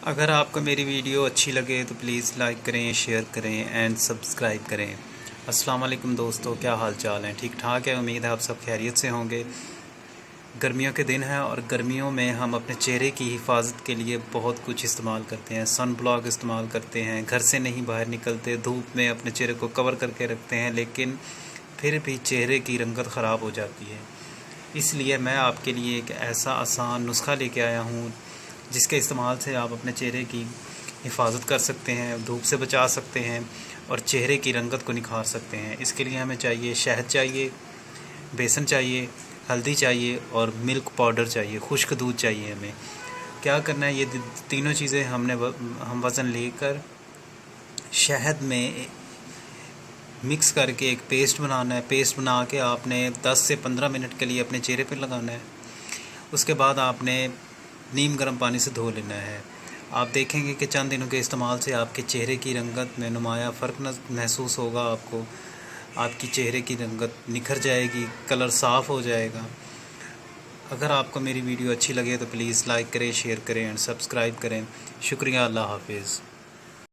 अगर आपको मेरी वीडियो अच्छी लगे तो प्लीज़ लाइक करें, शेयर करें एंड सब्सक्राइब करें। अस्सलाम वालेकुम दोस्तों, क्या हाल चाल है? ठीक ठाक है। उम्मीद है आप सब खैरियत से होंगे। गर्मियों के दिन हैं और गर्मियों में हम अपने चेहरे की हिफाजत के लिए बहुत कुछ इस्तेमाल करते हैं। सन ब्लॉक इस्तेमाल करते हैं, घर से नहीं बाहर निकलते, धूप में अपने चेहरे को कवर करके रखते हैं, लेकिन फिर भी चेहरे की रंगत ख़राब हो जाती है। इसलिए मैं आपके लिए एक ऐसा आसान नुस्खा लेके आया हूँ जिसके इस्तेमाल से आप अपने चेहरे की हिफाजत कर सकते हैं, धूप से बचा सकते हैं और चेहरे की रंगत को निखार सकते हैं। इसके लिए हमें चाहिए शहद चाहिए, बेसन चाहिए, हल्दी चाहिए और मिल्क पाउडर चाहिए, खुश्क दूध चाहिए। हमें क्या करना है, ये तीनों चीज़ें हम वज़न लेकर शहद में मिक्स करके एक पेस्ट बनाना है। पेस्ट बना के आपने 10 से 15 मिनट के लिए अपने चेहरे पर लगाना है। उसके बाद आपने नीम गर्म पानी से धो लेना है। आप देखेंगे कि चंद दिनों के इस्तेमाल से आपके चेहरे की रंगत में नुमाया फ़र्क महसूस होगा आपको। आपकी चेहरे की रंगत निखर जाएगी, कलर साफ़ हो जाएगा। अगर आपको मेरी वीडियो अच्छी लगे तो प्लीज़ लाइक करें, शेयर करें एंड सब्सक्राइब करें। शुक्रिया। अल्लाह हाफिज़।